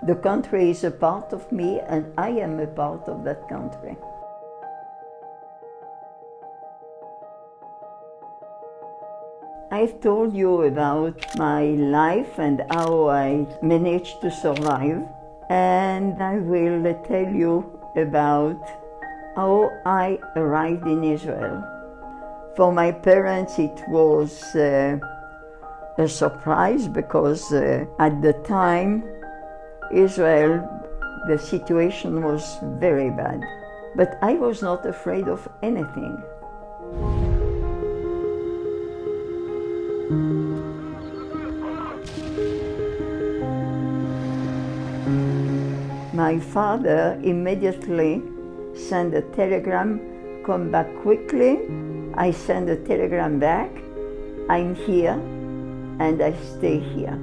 The country is a part of me and I am a part of that country. I've told you about my life and how I managed to survive, and I will tell you about how I arrived in Israel. For my parents it was a surprise because at the time Israel, the situation was very bad. But I was not afraid of anything. My father immediately sent a telegram, come back quickly. I sent a telegram back, I'm here, and I stay here.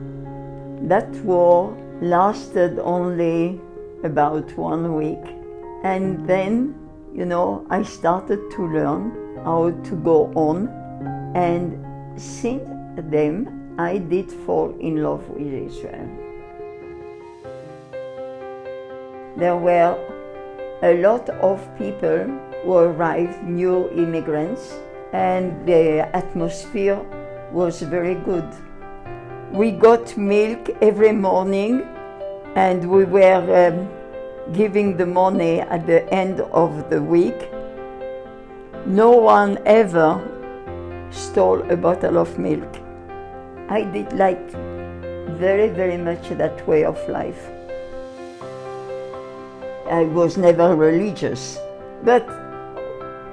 That war lasted only about 1 week. And then, I started to learn how to go on. And since then, I did fall in love with Israel. There were a lot of people who arrived, new immigrants, and the atmosphere was very good. We got milk every morning, and we were giving the money at the end of the week. No one ever stole a bottle of milk. I did like very, very much that way of life. I was never religious, but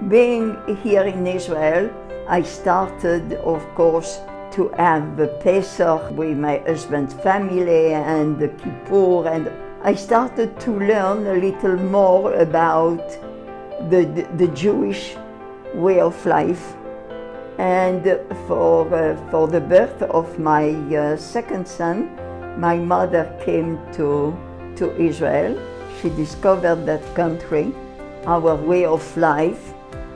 being here in Israel, I started, of course, to have the Pesach with my husband's family and the Kippur, and I started to learn a little more about the Jewish way of life. And for the birth of my second son, my mother came to Israel. She discovered that country, our way of life.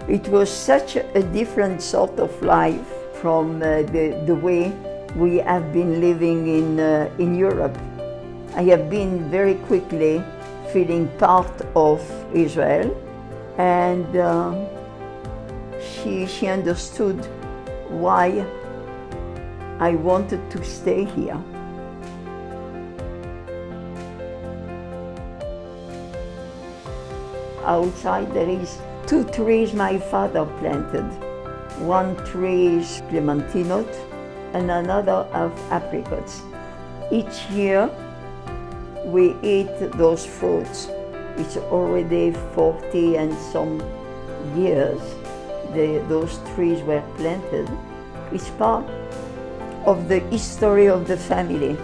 It was such a different sort of life from the way we have been living in Europe. I have been very quickly feeling part of Israel, and she understood why I wanted to stay here. Outside there is 2 trees my father planted. One tree is clementinot and another of apricots. Each year we eat those fruits. It's already 40 and some years those trees were planted. It's part of the history of the family.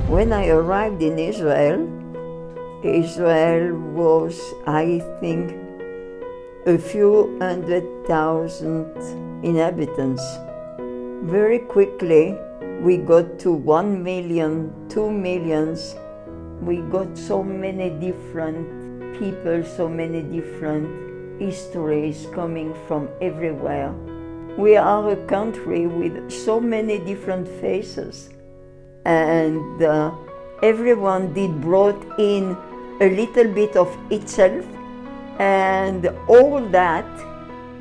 When I arrived in Israel was, I think, a few 100,000 inhabitants. Very quickly, we got to 1 million, 2 millions. We got so many different people, so many different histories coming from everywhere. We are a country with so many different faces, and everyone did brought in a little bit of itself, and all that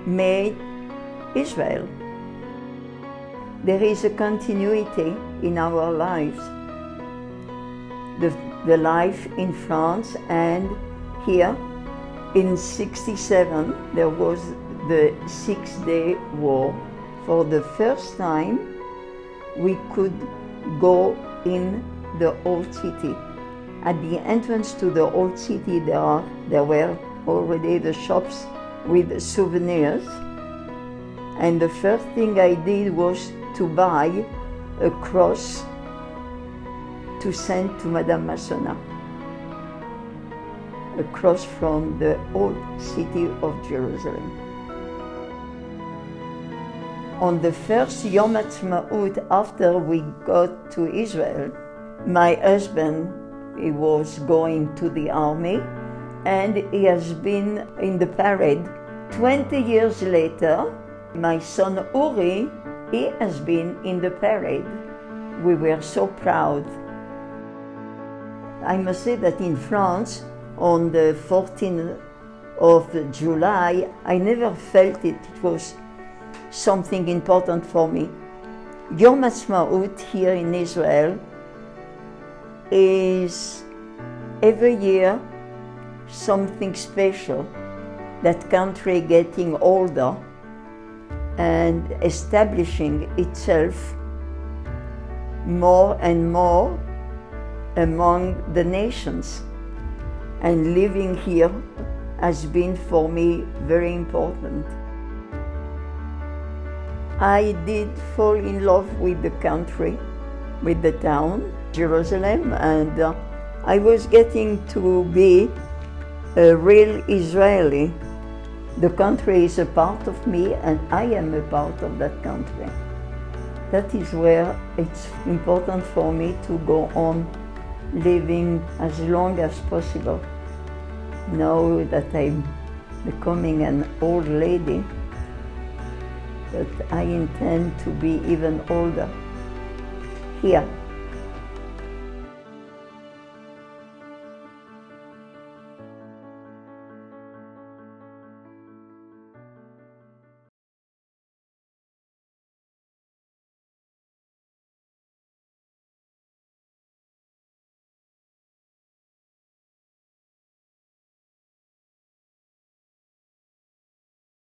made Israel. There is a continuity in our lives. The life in France, and here in 1967 there was the 6-day war. For the first time we could go in the old city. At the entrance to the old city there were already the shops with souvenirs, and the first thing I did was to buy a cross to send to Madame Masona, a cross from the old city of Jerusalem. On the first Yom Ha'atzmaut after we got to Israel, my husband, he was going to the army, and he has been in the parade. 20 years later, my son Uri, he has been in the parade. We were so proud. I must say that in France, on the 14th of July, I never felt it. It was something important for me. Yom Ha'atzmaut here in Israel is every year something special. That country getting older and establishing itself more and more among the nations. And living here has been for me very important. I did fall in love with the country, with the town, Jerusalem, and I was getting to be a real Israeli. The country is a part of me and I am a part of that country. That is where it's important for me to go on living as long as possible. Now that I'm becoming an old lady, but I intend to be even older here.